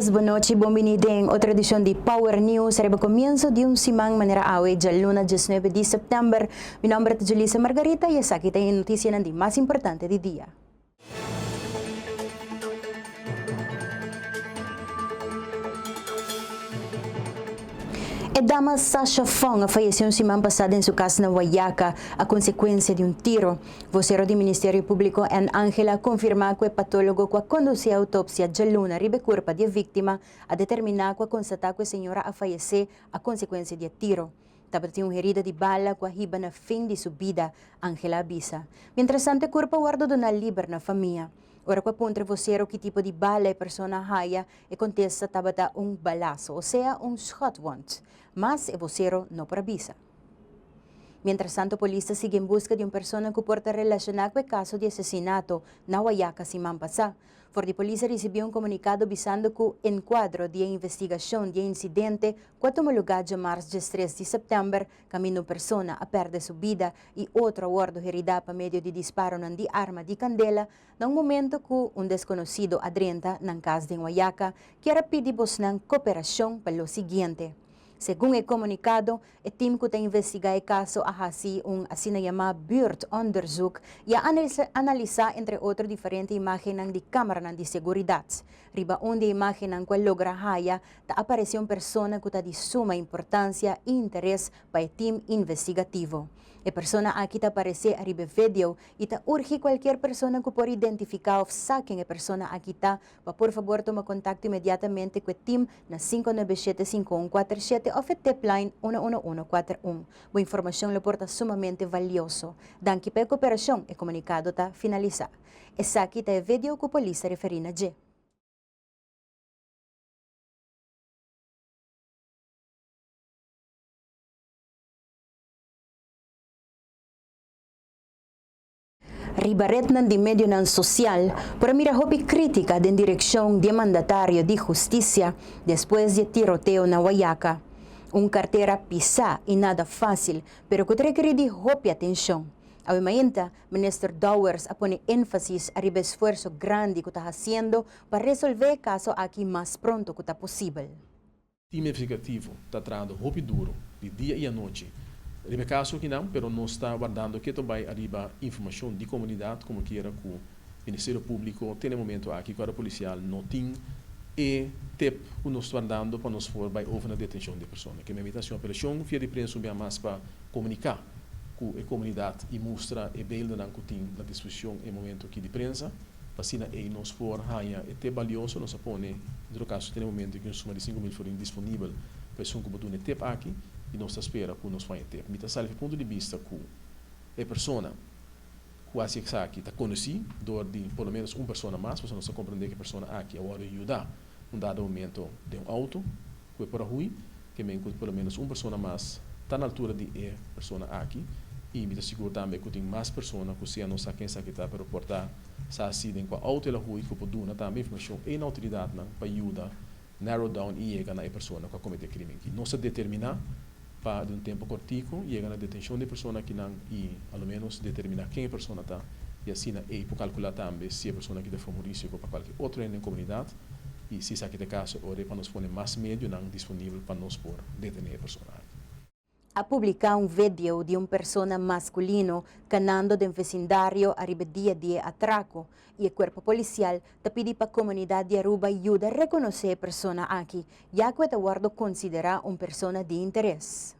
amigos, buenas noches, bienvenidos en otra edición de Power News. Arriba comienzo de un simán manera awe, ya lunes 19 de septiembre. Mi nombre es Julissa Margarita y aquí tengo noticias de más importante del día. A dama Sasha Fong falleció semana pasada en su casa en Guayaca a consecuencia de un tiro. Vocero del Ministerio Público en Ángela confirma que el patólogo que conducía a autopsia de luna ribe cuerpo de víctima a determinar que constatar que la señora a fallecer a consecuencia de tiro. También una herida de bala que arriba na fin de su vida, Ángela avisa. Mientras tanto, el cuerpo guarda una libre na familia. Ora que apunta vocero que tipo de bala a persona haya e contesta tabata un balazo, o sea, un shot wound. Mas el vocero no avisa. Mientras tanto, policía sigue en busca de una persona que porta relacionada con el caso de asesinato na Guayaca semana pasada. La policía recibió un comunicado avisando que el encuadro de investigación del incidente que tomó lugar en marzo 3 de septiembre, camino persona a perder su vida y otro guardo herida por medio de disparo de arma de candela, en un momento que un desconocido adrenta en casa de Guayaca quiere pedir cooperación para lo siguiente. Según el comunicado, el team que investiga el caso ha hecho un así llamado buurtonderzoek y ha analizado entre otras diferentes imágenes de cámaras de seguridad. Riba una imagen en cual logra haya apareció una persona que está de suma importancia e interés para el team investigativo. La persona aquí te aparece arriba video y te urge cualquier persona que por identificar o saquen la persona aquí está, por favor toma contacto inmediatamente con el team na 597-5147 o Tepline 11141. La información lo porta sumamente valioso. Dan que para cooperación el comunicado está finalizado. Esa aquí está el video que la policía referina a. Ribaret de medio social por mirar hopi crítica de dirección de mandatario de justicia después de tiroteo na Guayaca. Un cartera pisá y nada fácil, pero que requiere de hopi atención. A momento, Minister Dowers pone énfasis arriba el esfuerzo grande que está haciendo para resolver el caso aquí más pronto que está posible. O time investigativo está trabalhando hopi duro, de dia e à noite. Ribe caso que não, pero não está guardando que também arriba informação de comunidade, como que era com o Ministério Público, tem momento aqui que a policial não tem e tep que nós guardando para nós for by over na detenção de pessoa. Que minha invitação pela chão, via de prensa bem mais para comunicar com a comunidade e mostrar e beelden dan que tem na disposição em momento aqui de prensa, para assim aí nós for haya e te valioso nós apone, no caso tem momento que nós suma de 5.000 forem disponível para som como do tep aqui e nós espera que nós vai ter. Mita salve ponto de vista que a pessoa quase que aqui está conhecida, dor de pelo menos uma pessoa mais, você não se compreender que a pessoa aqui agora ajudar um dado momento de um auto que é para ruim, que pelo menos uma pessoa mais está na altura de a pessoa aqui e me seguro também que tem mais pessoas que se não sabe quem está aqui para reportar se acidente com a auto ela ruim que pode dar também informação e na autoridade para ajudar narrow down e chegar na pessoa que comete crime aqui. Não se determinar para de um tempo curtico, chega na detenção de pessoa que não e, ao menos, determinar quem a pessoa está e assim, e para calcular também se a pessoa que está for risco para qualquer outra na comunidade e se isso aqui é caso, ora para nos pôr mais meio não disponível para nos por detener a pessoa. A publicar um vídeo de uma pessoa masculino canando de um vecindário arriba dia de atraco e o corpo policial te pedi para a comunidade de Aruba ajuda a reconhecer a pessoa aqui, já que o guarda considera uma pessoa de interesse.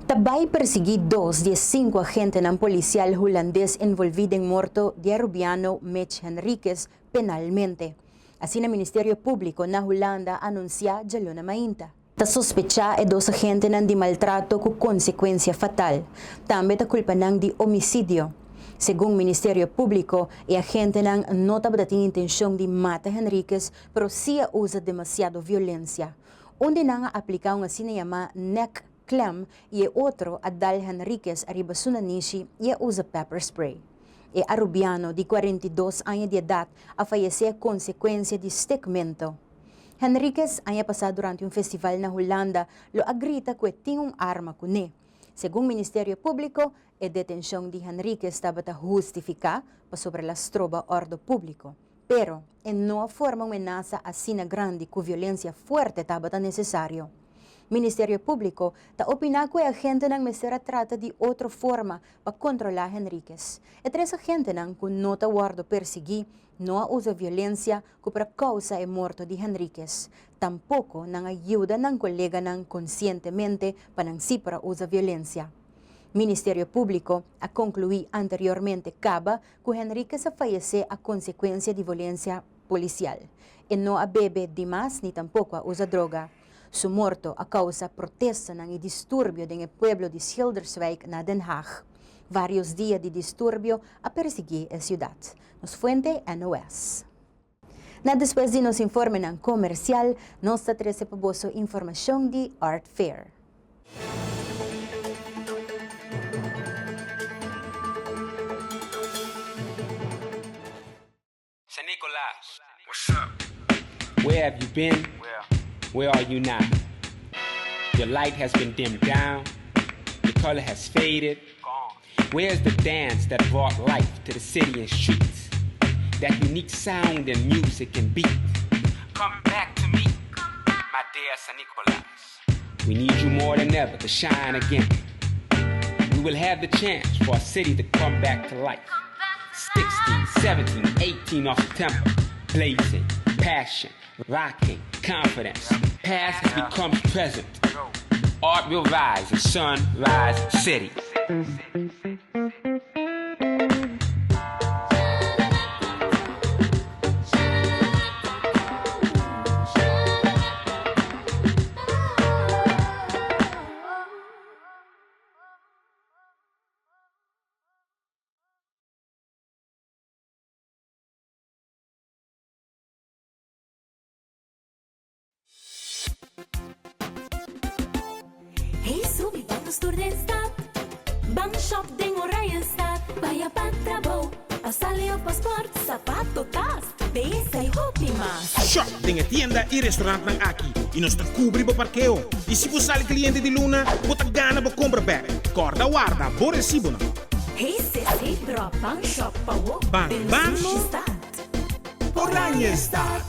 Tabay persegui 2 de 5 agentes ng policial holandés envolvido en morto de arubiano Mitch Henriquez penalmente. Así el Ministerio Público na Holanda anuncia ya luna mainta. Ta sospecha e 2 agentes ng di maltrato con consecuencia fatal. También ta culpa ng di homicidio. Según Ministerio Público, el agente ng no tiene intención de matar Henriquez, pero sí usa demasiado violencia. Onde nang aplica una así llamada neck Clem y otro Adal Henriquez arriba Sunanishi y usa pepper spray. El arubiano de 42 años de edad a fallecer a consecuencia de esticamento. Henriquez haya pasado durante un festival na Holanda, lo agrita que tiene un arma con él. Según Ministerio Público, a detención de Henrique estaba justificada sobre las tropas orden público, pero en no forma amenaza así grande con violencia fuerte estaba necesario. Ministerio Público está opinando que a gente não mesera trata de outra forma para controlar Henriquez. E tres agentes que não está guardo perseguir, não usa violência que para causa a morte de Henriquez. Tampouco não ajuda ng colega ng conscientemente para não se para usar violência. Ministerio Público a concluir anteriormente caba que Henriquez falleceu a consequência de violência policial. E não a bebe demais nem tampouco a usa droga. Su morto a causa protesta ng disturbio en el pueblo de Schilderswijk na Den Haag. Varios días de disturbio a perseguir la ciudad. Nos fuente NOS. Na después de nos informe ng comercial, nos trae paboso información de Art Fair. San Nicolás. What's up? Where have you been? Where are you now? Your light has been dimmed down. Your color has faded. Where's the dance that brought life to the city and streets? That unique sound and music and beat. Come back to me, my dear San Nicolás. We need you more than ever to shine again. We will have the chance for our city to come back to life. 16, 17, 18 off September. Blazing, passion, rocking, confidence. Past has become present. Art will rise in Sunrise City. Hey, subi van de studenstad. Bang shop ding Orijenstad. Vaya pantrabo. Pasale o passport. Sapato, tas. Besa y hopi mas. Shop dinge tienda e restaurant ng Aki. E nós está cubri bo parqueo. E se você é cliente de Luna, bota gana bo compra back. Corda guarda, bo recibo na. Hey, sissy, drop bang shop pa wo. Bang, bang, mo. Orijenstad.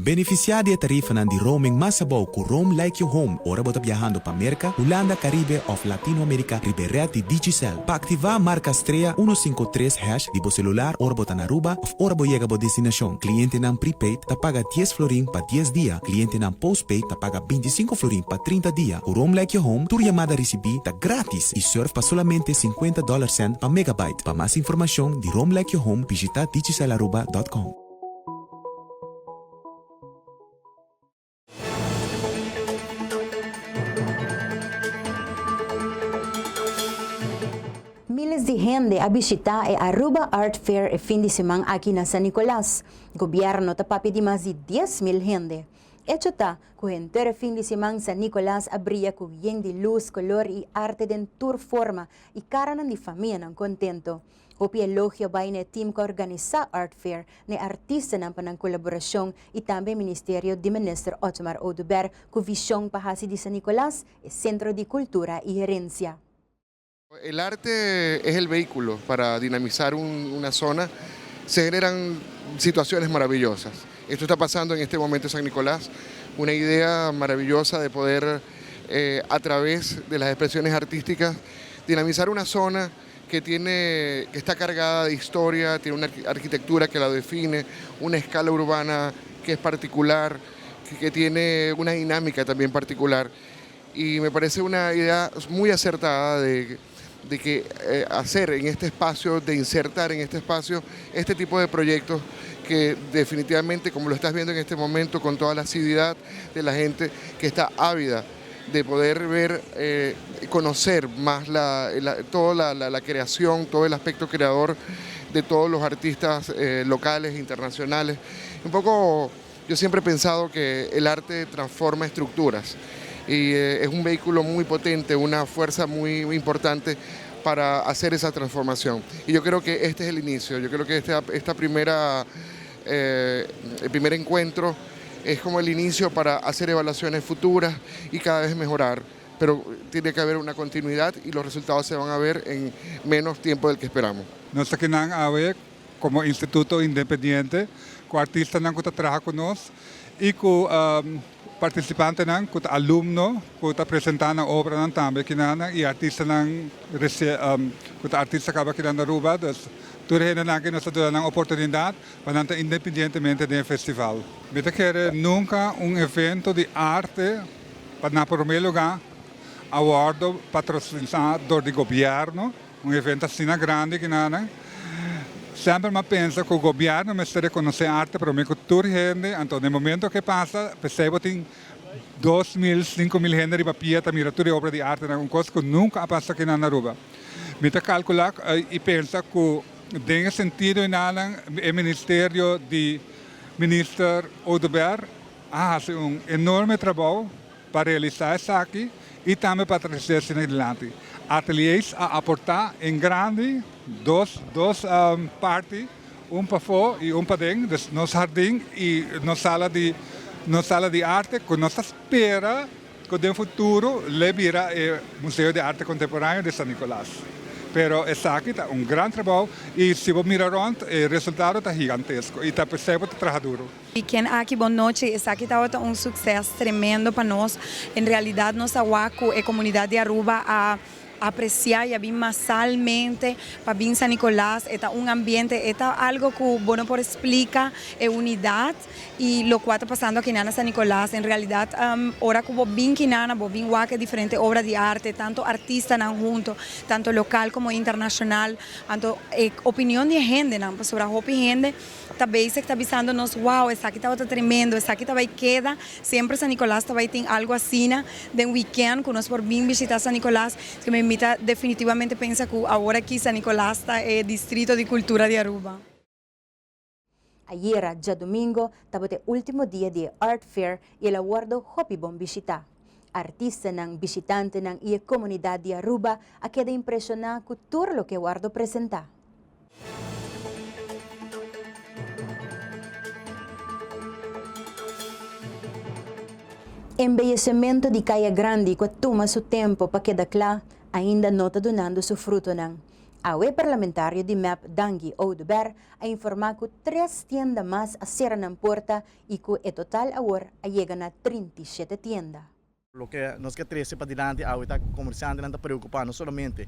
Beneficiar de tarifa de roaming Masabou com Roam Like Your Home, ora bota viajando para América, Holanda, Caribe ou Latinoamérica, Riberet de Digicel. Para activar marca estrela 153# de bo celular, ora bota na Aruba, ou ora bo chega bo destinação. Cliente não prepaid, ta paga 10 florin para 10 dias. Cliente não postpaid, ta paga 25 florin para 30 dias. O Roam Like Your Home, tu chamada recebi, ta grátis e surf para solamente $50 per megabyte. Para mais informação de Roam Like Your Home, visita digicelaruba.com. Miles de gente a visitar a Aruba Art Fair el fin de semana aquí en San Nicolás. El gobierno está pidiendo más de 10,000 gente. Hecho está que el fin de semana San Nicolás abría con bien de luz, color y arte de tour forma y cara de familia contento. Hopi elogio va en el team que organiza Art Fair, ne artista nan panang colaboración y también Ministerio de Minister Otmar Oduber, con visión para de San Nicolás, el Centro de Cultura y Herencia. El arte es el vehículo para dinamizar una zona. Se generan situaciones maravillosas. Esto está pasando en este momento en San Nicolás. Una idea maravillosa de poder, a través de las expresiones artísticas, dinamizar una zona que está cargada de historia, tiene una arquitectura que la define, una escala urbana que es particular, que tiene una dinámica también particular. Y me parece una idea muy acertada de de que hacer en este espacio, de insertar en este espacio este tipo de proyectos que definitivamente, como lo estás viendo en este momento, con toda la asiduidad de la gente que está ávida de poder ver, conocer más toda la creación, todo el aspecto creador de todos los artistas locales, internacionales. Un poco, yo siempre he pensado que el arte transforma estructuras y es un vehículo muy potente, una fuerza muy importante para hacer esa transformación. Y yo creo que este es el inicio, yo creo que el primer encuentro es como el inicio para hacer evaluaciones futuras y cada vez mejorar, pero tiene que haber una continuidad y los resultados se van a ver en menos tiempo del que esperamos. Nós aqui na AWE, como instituto independiente, com artistas que trabalham conosco e com participantes, com alunos que estão apresentando a obra também, e artistas que artistas acabam aqui na Aruba. Tudo que nós estamos dando oportunidade para estar independentemente do festival. Nós queremos nunca evento de arte para, na primeiro lugar, awardo patrocinado do governo, evento assim grande que nada. Sempre me penso que o governo me está reconhecendo arte para mim, cultura gente. Então, no momento que passa, percebo que tem 2.000, 5.000 gente de papia, mira toda obra de arte, uma coisa que nunca passa aqui na Aruba. Me calcular e pensa que nesse sentido, o Ministério de Ministro Oudebert faz enorme trabalho para realizar isso aqui e também para trazer isso adiante. Ateliês a aportar em grande, duas partes, para fora e para dentro, no jardim e na sala de arte, que nós espera que no futuro levará o Museu de Arte Contemporânea de São Nicolás. Pero essa aqui está grande trabalho e se você mirar o resultado está gigantesco e está percebendo que trabalha duro. E quem aqui, boa noite, essa aqui está sucesso tremendo para nós. Em realidade, nossa Waco e comunidade de Aruba a apreciar y a vir masalmente para vir San Nicolás, está un ambiente, está algo que bueno por explica unidad y lo que está pasando aquí en San Nicolás. En realidad, ahora que vos Kinana, vos Waco, diferentes obras de arte, tanto artistas juntos, tanto local como internacional, tanto opinión de gente, sobre la gente, también se está avisándonos, wow, esa aquí está tremendo, esa aquí está queda, siempre San Nicolás tiene algo así, de un weekend, que nos por bien visitar San Nicolás, que me invita definitivamente a pensar que ahora aquí San Nicolás está el Distrito de Cultura de Aruba. Ayer, ya domingo, estaba el último día de Art Fair y el awardo Hopi Bon Visita. Artista ng visitante ng iya comunidad de Aruba a queda impresionada con todo lo que el awardo presenta. Embellecimento de Caia Grande que toma seu tempo para quedar claro, ainda não está donando seu fruto. A parlamentário de MEP, Dangi Oudebert, a informar que 3 tiendas mais a ser na porta e que o total agora chega a 37 tiendas. Lo que nós queremos trazer para diante, a comerciante não está preocupado não somente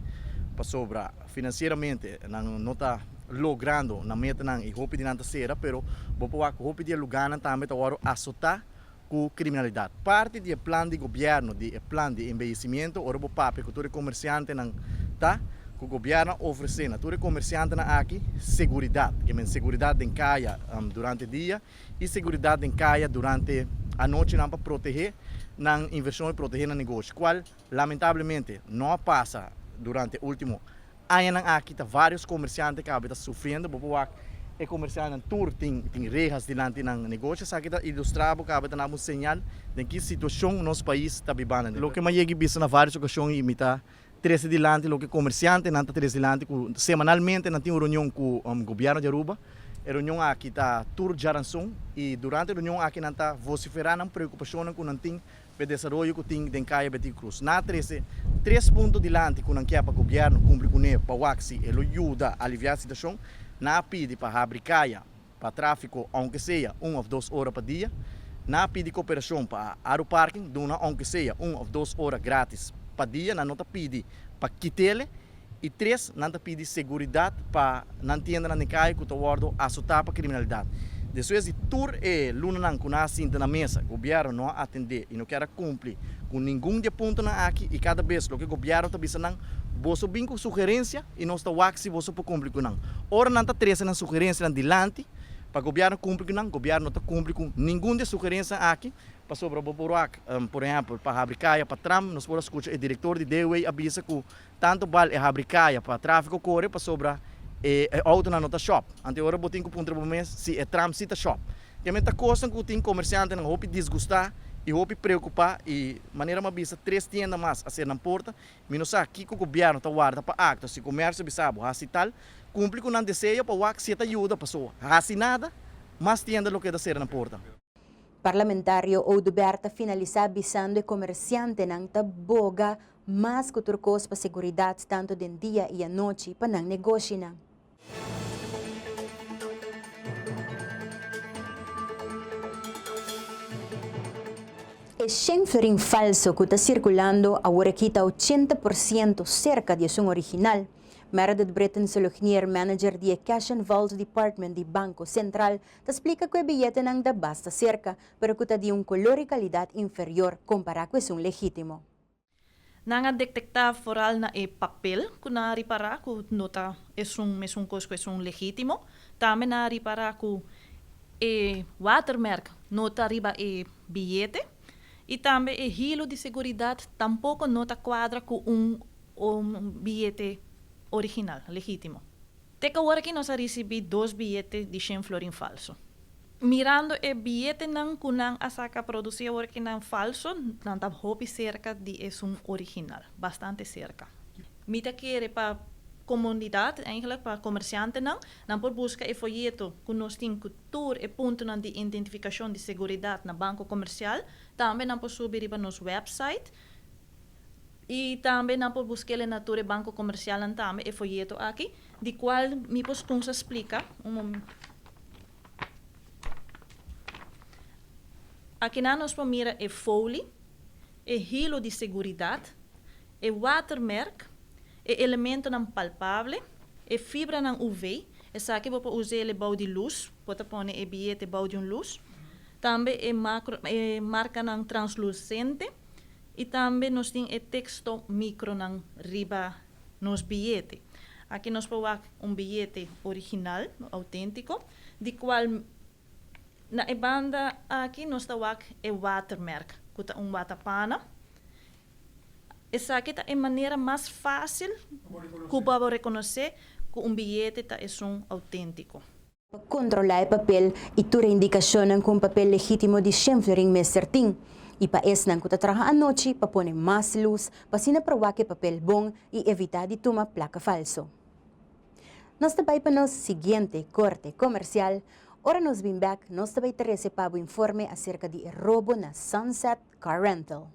para sobra financeiramente, não está logrando na meta e roupa de nanta cera, pero boa roupa de lugar também está agora assustar com criminalidade. Parte do plano de governo, do plano de envelhecimento, o papo que todo comerciante tá, que o governo oferece, todo comerciante aqui segurança, que é segurança em casa durante o dia e segurança em casa durante a noite para proteger na inversão e proteger no negócio, qual lamentavelmente não passa durante o último ano aqui, tá vários comerciantes que estão sofrendo, e comerciante tour tem regras diante do negócio, só que está ilustrado que está dando sinal de que situação no nosso país está vivendo. O que mais chega visto na várias ocasiões imita 13 diante, o que comerciante não está 13 diante, semanalmente não tem uma reunião com o governo de Aruba, a reunião aqui está tour de Aranção e durante a reunião aqui não está vociferando preocupação que não tem para o desenvolvimento que tem em Caia Betty Cruz. Na 13 pontos diante que não quer para o governo cumprir com ele, para o Axi, ele ajuda a aliviar a situação. Na pede para abrir caia para tráfego, aunque seja 1 ou 2 horas por dia. Na pede cooperação para aeroparking, dona aunque seja 1 ou 2 horas grátis por dia. Na nota pede para quitele. E 3, nota pede segurança para não tienda na caia que o guardo assustar para criminalidade. Depois de tour e luna que não assenta na mesa, o governo não atender e não quer cumprir com nenhum de ponto na aqui e cada vez o que o governo está dizendo, você vem com sugerência e nós está se você pode cumprir com não. Ora não está trazendo na sugerência adiante para o governo cumprir com não, o governo não está cumprir com nenhum de sugerência aqui. Para sobre o Boporuac, por exemplo, para Rabricaia, para tram, nós podemos escutar o diretor de Dewey avisa que tanto vale a Rabricaia para tráfego corre para sobre auto na nota shop. Ante ora botinho com ponto mês se é tram cita shop. Que a meta coisa que tem comerciante não hope desgustar e hope preocupar e maneira mais bisa 3 tiendas mais a ser na porta, menos aqui que o governo está guarda para acto, se comércio bisabo, assim tal, cumpre com não desejo para o ac se ajuda pessoa, assim nada, mais tienda lo que da ser na porta. Parlamentario Oduberta finaliza avisando o comerciante ng taboga mas kuturkos pa seguridad tanto den dia e a noite pa ng negosyo na. E siyempre falso que está circulando ahora kita 80% cerca de su original. Meredith Britton Solognier, manager de Cash and Vault Department de Banco Central, te explica que el billete nang da basta cerca, pero que de un color y calidad inferior comparado con un legítimo. Nanga detectar foral na papel, kuna ripara ku nota mesung cosco es un legítimo, también na ripara ku watermark nota riba billete, y también hilo de seguridad tampoco nota cuadra ku un billete original, legítimo. Teca ahora que nos ha recibido 2 billetes de 100 florin falso. Mirando el billete nan kunang asaka producia ahora que nan falso, nan tab hopi cerca de es un original, bastante cerca. Mita quiere para comunidad, eigenlijk para comerciante nan por busca el folleto que nos tiene cultura e punto nan de identificación de seguridad na banco comercial, también nan por subir para nos website. E também não por buscar a natura banco comercial também é folheto aqui, de qual me posso explicar aqui não nos mira é folha, é hilo de seguridade, é watermark, é elemento não palpável, é fibra não UV, essa aqui vou usar ele bau de luz, pode pôr é bilhete bau de luz, também é marca não translucente. E também nós temos o texto micro ng riba nos bilhete. Aqui nós podemos bilhete original, autêntico, de qual na banda aqui nós temos o watermark, que é watapana. Essa aqui é a maneira mais fácil que para reconhecer que bilhete é autêntico. Controlar o papel e toda indicação com papel legítimo de 100 florin meserting. E para esse não que trabalha à noite para pôr mais luz, para sina provar que papel bom e evitar de tomar placa falso. Nós também para nosso seguinte corte comercial, ora nos bem back, nós também teremos para o informe acerca de roubo na Sunset Car Rental.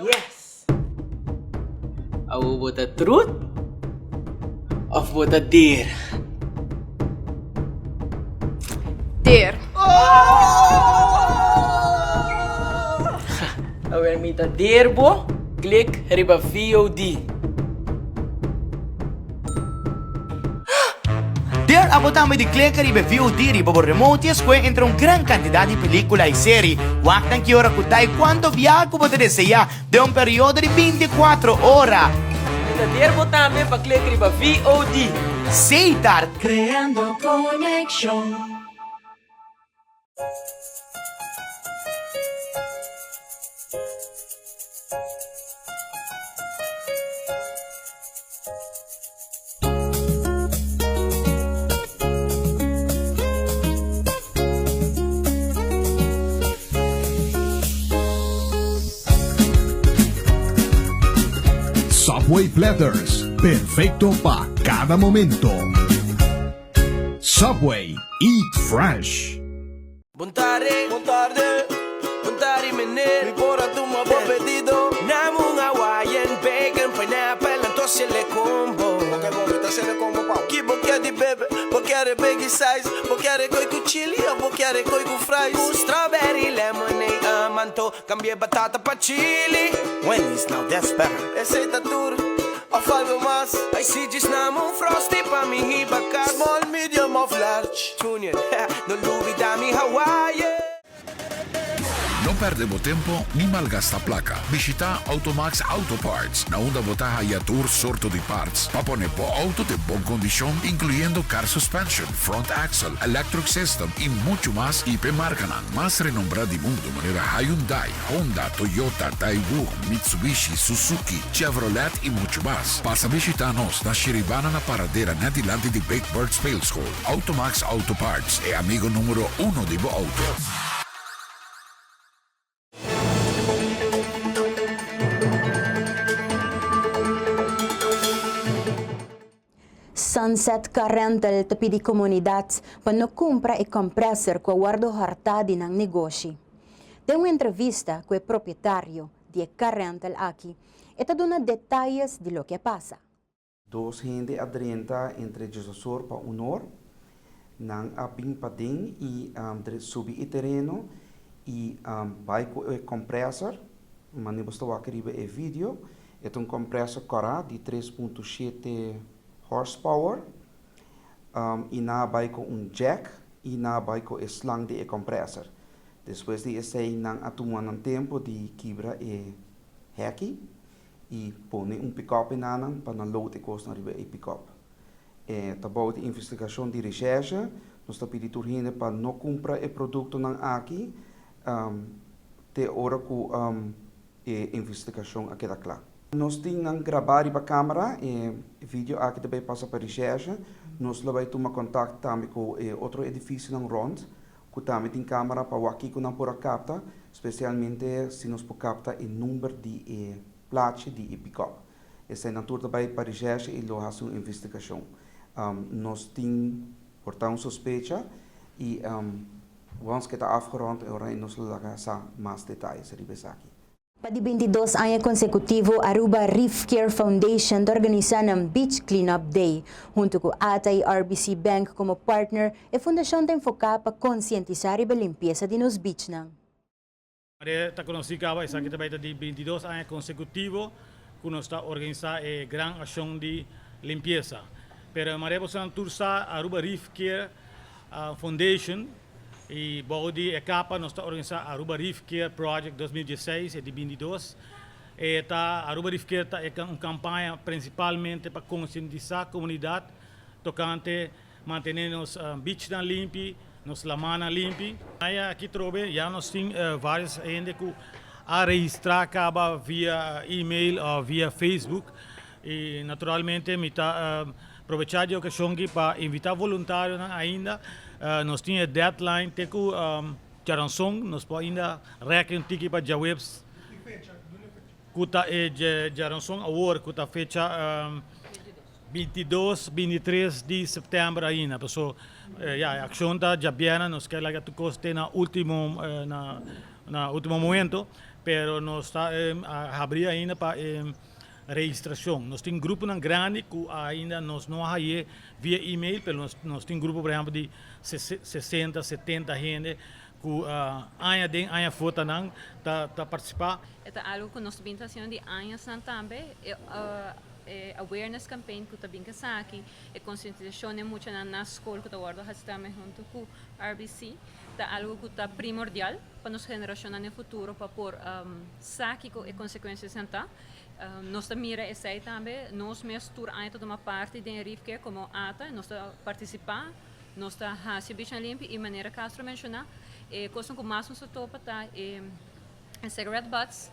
Yes. What the truth of what the dare? Dare. When me the dare bo, click riba VOD. Dare ako tama di click riba VOD riba bo remote esque entre un gran cantidad di película e serie. Wak tan chiora kutai quanto viaggio potete desejar de un periodo di 24 ora. The dare bo también pa click riba VOD. Seitar Creando conexión. Subway Platters, perfecto para cada momento. Subway, eat fresh. Buon tarde, menel. Ripora tu mo po pedido. Namung Hawaiian bacon, pineapple, entonces le combo. Ok, entonces le combo pa. Que boquia de bebê, boquia de big size, boquia de coi com chili, ou boquia de coi com fries. Com strawberry, lemonade, manto, cambiei batata pa chili. Wendy's, now that's better. Receita dura, alfalfa mas. I see just namung frosty pa mi hibacar. Small, medium of large. Junior, no Louis Dami Hawaii. No perdemos tempo ni malgasta placa. Visita Automax Auto Parts, na onda botaja y tour sorto de parts. Pa poner po auto de bon condición, incluyendo car suspension, front axle, electric system y mucho más. Y pe marcanan más renombrada del mundo, manera Hyundai, Honda, Toyota, Daewoo, Mitsubishi, Suzuki, Chevrolet y mucho más. Pasa visitarnos na Shiribana na paradera na dilante de Big Bird Spale School. Automax Auto Parts, e amigo número 1 de bo auto. Sunset Car Rental tapi di komunidad para no compra e compressor com guardo hartadi ng negócio. Tem uma entrevista com o proprietário de Car Rental aqui e está dando detalhes de lo que passa. Dos gente adrenta entre Jesus para honor, nang aping pading e subi e terreno e vai com o compressor, manibus to wakiriba e vídeo, é compressor Cora de 3.7 horsepower, e na vai com jack e na vai com slang de compressor. Depois de esse nang atuman ng tempo de quebra e haki e põe pick-up nanan para load e cost na riba e pick-up. Tabou de investigação de recherche, nós está pedindo turhine para não comprar o produto ng aqui, te hora com investigação aqui da clá. Nós temos gravar para a câmera e vídeo aqui também passa para recherche. Nós vamos tomar contato também com outro edifício ng Rond, que também tem câmera para aqui com não por capta, especialmente se nós por capta o número de placa de pick-up. Essa é a natureza para recherche e lo hace uma investigação. Nós temos portão suspeita e once que está afgerond, nós vamos dar mais detalhes sobre aqui. Para 22 anos consecutivo, Aruba Reef Care Foundation organiza ng Beach Cleanup Day. Junto com ATA e RBC Bank como partner, a fundação tem focado para conscientizar a limpeza de nos beach. Está conhecido essa aqui também de 22 anos consecutivo, que nós está organizando a grande ação de limpeza. Pero Maria Bosan Tursa Aruba Reef Care Foundation e body a capa nós está organizando Aruba Reef Care Project 2016 e de 22. Aruba Reef Care é uma campanha principalmente para conscientizar a comunidade tocante manter nos beach limpi, nos lamana limpi. Aqui trobe já nós temos várias gente que a registrar acaba via e-mail ou via Facebook e naturalmente me está aproveitar a ocasião para invitar voluntários ainda. Nós tínhamos deadline, tem que Jaranson, nós podemos ainda reconhecer para a webs. Kuta Jaranson Award, kuta fecha 22, 23 de setembro ainda. So, a ação está já bem, nós queremos que custe na último momento, pero nós está abrir ainda para registração. Nós temos grupo grande que ainda nós não há via e-mail, mas nós temos grupo, por exemplo, de 60, 70 gente que ainda foto para participar. É algo que nós estamos fazendo de anos também. Awareness campaign que também está aqui, e conscientização é muito na escola que agora estamos junto com RBC. É algo que está primordial para nossa geração no futuro para pôr saque e consequências sentar. Nós mira essa também, nós mesmos ainda tomar parte da Reef Care como ATA, nós participar, nós fazemos limpo e maneira Castro mencionar, coisa que mais nos topa tá cigarette butts,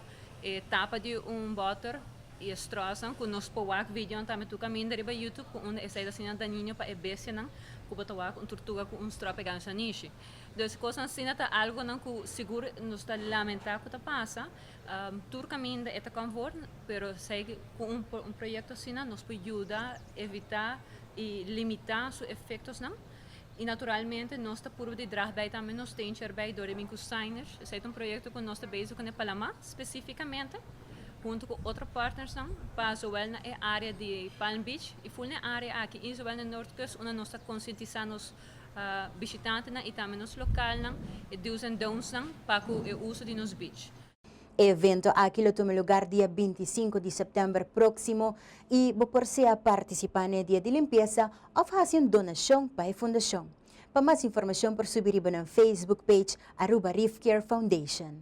tapa de butter e estroçam com nos powak vídeo também tu caminho deriva YouTube com onde essa assim da ninho para bestia não com botawak tortuga com strop pegando sa niche. Então coisa assim tá algo não que seguro nos está lamentar que tá passa. Tur caminho é tá convor, pero sei com um projeto assim nos pode ajudar evitar e limitar os efeitos não. E naturalmente nós está por de draai também nós tem erbij door de signers. Esse é um projeto que nós está bezig com o Palama especificamente, junto com outros partners para zowel na área de Palm Beach e full na área aqui em zowel na Noordkust, onde nós está conscientizando os visitantes e também os locais e do's and don'ts para o uso de nos beach. Evento aquilo toma lugar dia 25 de setembro próximo e por se a participar no dia de limpeza ou fazer donação para a fundação. Para mais informação, por subir na Facebook page @RifCare Foundation.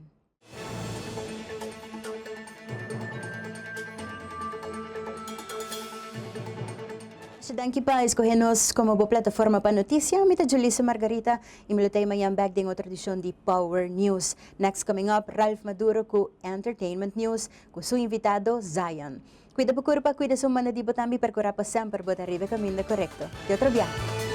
Danke pa escoger-nos como boa plataforma para notícia. Mita Julissa Margarita e militei manhã back de outra edição de Power News. Next coming up, Ralph Maduro com Entertainment News com seu invitado Zion. Cuida po curpa, cuida sa mga nadibo tambi percura pa sempre bota arriba caminho correcto. De outro viaje.